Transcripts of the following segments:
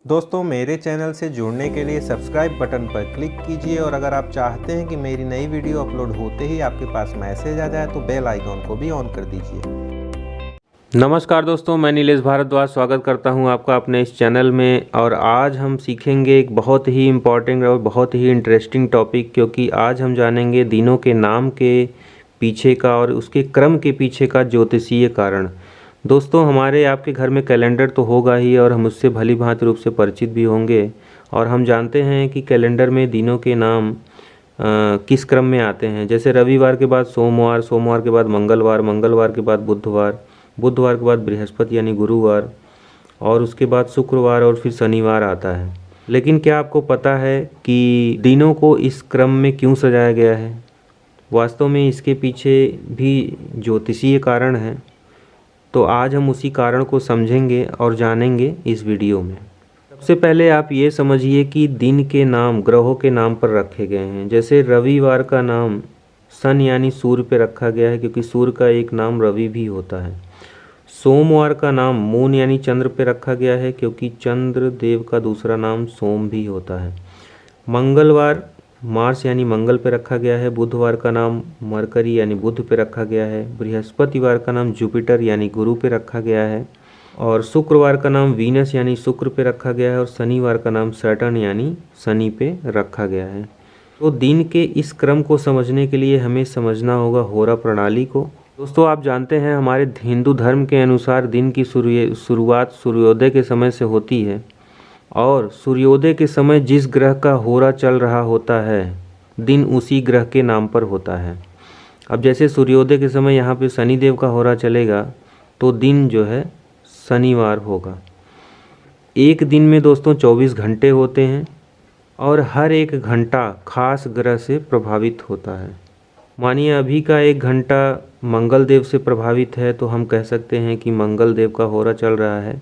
दोस्तों मेरे चैनल से जुड़ने के लिए सब्सक्राइब बटन पर क्लिक कीजिए और अगर आप चाहते हैं कि मेरी नई वीडियो अपलोड होते ही आपके पास मैसेज आ जाए तो बेल आइकॉन को भी ऑन कर दीजिए। नमस्कार दोस्तों, मैं नीलेश भारद्वाज स्वागत करता हूं आपका अपने इस चैनल में। और आज हम सीखेंगे एक बहुत ही इम्पॉर्टेंट और बहुत ही इंटरेस्टिंग टॉपिक, क्योंकि आज हम जानेंगे दिनों के नाम के पीछे का और उसके क्रम के पीछे का ज्योतिषीय कारण। दोस्तों हमारे आपके घर में कैलेंडर तो होगा ही और हम उससे भली भांति रूप से परिचित भी होंगे। और हम जानते हैं कि कैलेंडर में दिनों के नाम किस क्रम में आते हैं। जैसे रविवार के बाद सोमवार, सोमवार के बाद मंगलवार, मंगलवार के बाद बुधवार, बुधवार के बाद बृहस्पति यानी गुरुवार, और उसके बाद शुक्रवार और फिर शनिवार आता है। लेकिन क्या आपको पता है कि दिनों को इस क्रम में क्यों सजाया गया है? वास्तव में इसके पीछे भी ज्योतिषीय कारण है। तो आज हम उसी कारण को समझेंगे और जानेंगे इस वीडियो में। सबसे पहले आप ये समझिए कि दिन के नाम ग्रहों के नाम पर रखे गए हैं। जैसे रविवार का नाम सन यानी सूर्य पे रखा गया है, क्योंकि सूर्य का एक नाम रवि भी होता है। सोमवार का नाम मून यानी चंद्र पे रखा गया है, क्योंकि चंद्र देव का दूसरा नाम सोम भी होता है। मंगलवार मार्स यानी मंगल पे रखा गया है। बुधवार का नाम मरकरी यानी बुध पे रखा गया है। बृहस्पतिवार का नाम जुपिटर यानी गुरु पे रखा गया है। और शुक्रवार का नाम वीनस यानी शुक्र पे रखा गया है। और शनिवार का नाम सैटर्न यानी शनि पे रखा गया है। तो दिन के इस क्रम को समझने के लिए हमें समझना होगा होरा प्रणाली को। दोस्तों आप जानते हैं हमारे हिंदू धर्म के अनुसार दिन की शुरुआत सूर्योदय के समय से होती है, और सूर्योदय के समय जिस ग्रह का होरा चल रहा होता है दिन उसी ग्रह के नाम पर होता है। अब जैसे सूर्योदय के समय यहाँ पे शनिदेव का होरा चलेगा तो दिन जो है शनिवार होगा। एक दिन में दोस्तों 24 घंटे होते हैं और हर एक घंटा खास ग्रह से प्रभावित होता है। मानिए अभी का एक घंटा मंगल देव से प्रभावित है तो हम कह सकते हैं कि मंगल देव का होरा चल रहा है।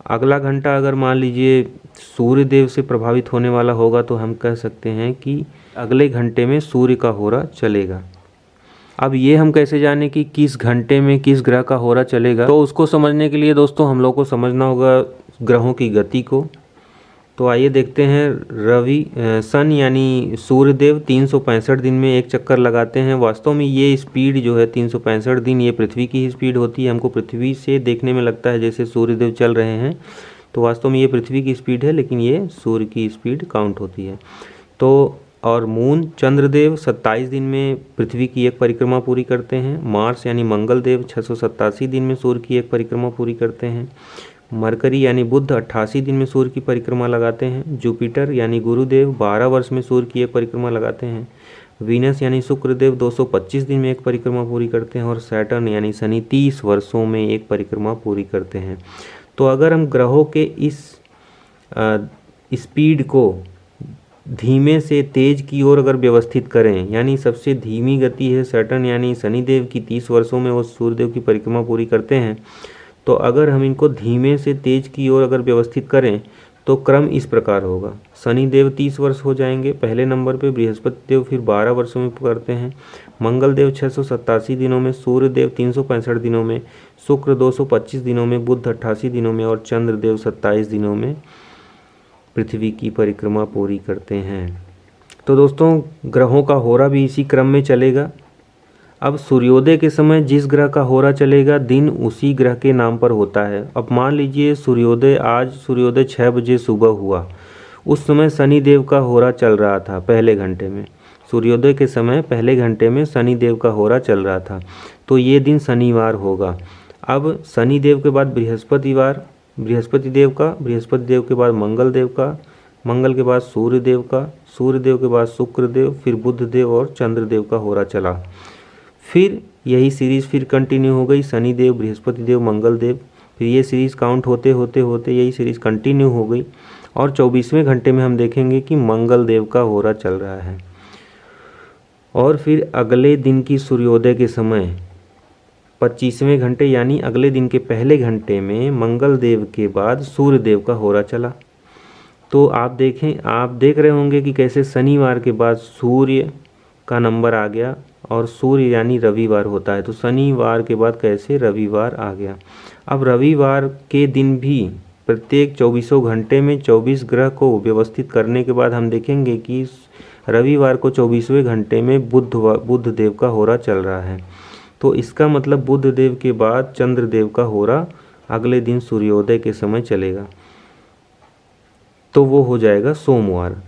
अगला घंटा अगर मान लीजिए सूर्य देव से प्रभावित होने वाला होगा तो हम कह सकते हैं कि अगले घंटे में सूर्य का होरा चलेगा। अब ये हम कैसे जाने कि किस घंटे में किस ग्रह का होरा चलेगा? तो उसको समझने के लिए दोस्तों हम लोग को समझना होगा ग्रहों की गति को। तो आइए देखते हैं। सन यानी सूर्य देव 365 दिन में एक चक्कर लगाते हैं। वास्तव में ये स्पीड जो है 365 दिन ये पृथ्वी की ही स्पीड होती है। हमको पृथ्वी से देखने में लगता है जैसे सूर्य देव चल रहे हैं, तो वास्तव में ये पृथ्वी की स्पीड है, लेकिन ये सूर्य की स्पीड काउंट होती है। तो और मून चंद्रदेव 27 दिन में पृथ्वी की एक परिक्रमा पूरी करते हैं। मार्स यानी मंगल देव 687 दिन में सूर्य की एक परिक्रमा पूरी करते हैं। मरकरी यानी बुध 88 दिन में सूर्य की परिक्रमा लगाते हैं। जुपिटर यानी गुरुदेव 12 वर्ष में सूर्य की एक परिक्रमा लगाते हैं। वीनस यानी शुक्रदेव 225 दिन में एक परिक्रमा पूरी करते हैं। और सैटर्न यानी शनि 30 वर्षों में एक परिक्रमा पूरी करते हैं। तो अगर हम ग्रहों के इस स्पीड को धीमे से तेज की ओर अगर व्यवस्थित करें, यानी सबसे धीमी गति है सैटर्न यानी शनिदेव की 30 वर्षों में वो सूर्यदेव की परिक्रमा पूरी करते हैं। तो अगर हम इनको धीमे से तेज की ओर अगर व्यवस्थित करें तो क्रम इस प्रकार होगा। शनिदेव 30 वर्ष हो जाएंगे पहले नंबर पे, बृहस्पति देव फिर 12 वर्षों में करते हैं, मंगल देव 687 दिनों में, सूर्य देव 365 दिनों में, शुक्र 225 दिनों में, बुध 88 दिनों में और चंद्रदेव 27 दिनों में पृथ्वी की परिक्रमा पूरी करते हैं। तो दोस्तों ग्रहों का होरा भी इसी क्रम में चलेगा। अब सूर्योदय के समय जिस ग्रह का होरा चलेगा दिन उसी ग्रह के नाम पर होता है। अब मान लीजिए आज सूर्योदय 6 बजे सुबह हुआ, उस समय शनिदेव का होरा चल रहा था पहले घंटे में। सूर्योदय के समय पहले घंटे में शनिदेव का होरा चल रहा था, तो ये दिन शनिवार होगा। अब शनिदेव के बाद बृहस्पति देव के बाद मंगल देव का, मंगल के बाद सूर्य देव के बाद शुक्र देव, फिर बुध देव और चंद्र देव का होरा चला। फिर यही सीरीज़ फिर कंटिन्यू हो गई, शनिदेव, बृहस्पति देव, मंगल देव, फिर ये सीरीज़ काउंट होते होते यही सीरीज़ कंटिन्यू हो गई। और 24वें घंटे में हम देखेंगे कि मंगल देव का होरा चल रहा है। और फिर अगले दिन की सूर्योदय के समय 25वें घंटे यानी अगले दिन के पहले घंटे में मंगल देव के बाद सूर्य देव का होरा चला। तो आप देख रहे होंगे कि कैसे शनिवार के बाद सूर्य का नंबर आ गया और सूर्य यानी रविवार होता है, तो शनिवार के बाद कैसे रविवार आ गया। अब रविवार के दिन भी प्रत्येक 24 घंटे में 24 ग्रह को व्यवस्थित करने के बाद हम देखेंगे कि रविवार को 24वें घंटे में बुध देव का होरा चल रहा है। तो इसका मतलब बुध देव के बाद चंद्र देव का होरा अगले दिन सूर्योदय के समय चलेगा, तो वो हो जाएगा सोमवार,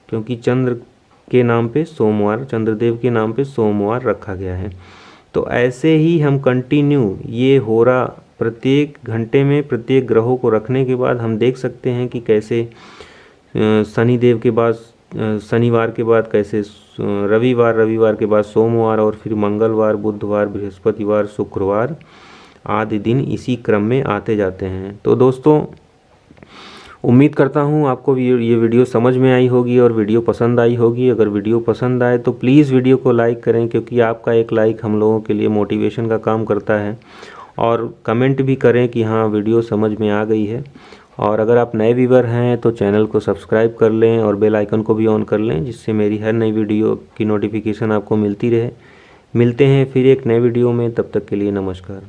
क्योंकि चंद्र के नाम पे सोमवार, चंद्रदेव के नाम पे सोमवार रखा गया है। तो ऐसे ही हम कंटिन्यू ये होरा प्रत्येक घंटे में प्रत्येक ग्रहों को रखने के बाद हम देख सकते हैं कि कैसे शनिदेव के बाद शनिवार के बाद कैसे रविवार के बाद सोमवार, और फिर मंगलवार, बुधवार, बृहस्पतिवार, शुक्रवार आदि दिन इसी क्रम में आते जाते हैं। तो दोस्तों, उम्मीद करता हूँ आपको ये वीडियो समझ में आई होगी और वीडियो पसंद आई होगी। अगर वीडियो पसंद आए तो प्लीज़ वीडियो को लाइक करें, क्योंकि आपका एक लाइक हम लोगों के लिए मोटिवेशन का काम करता है। और कमेंट भी करें कि हाँ वीडियो समझ में आ गई है। और अगर आप नए व्यूअर हैं तो चैनल को सब्सक्राइब कर लें और बेल आइकन को भी ऑन कर लें, जिससे मेरी हर नई वीडियो की नोटिफिकेशन आपको मिलती रहे। मिलते हैं फिर एक नए वीडियो में, तब तक के लिए नमस्कार।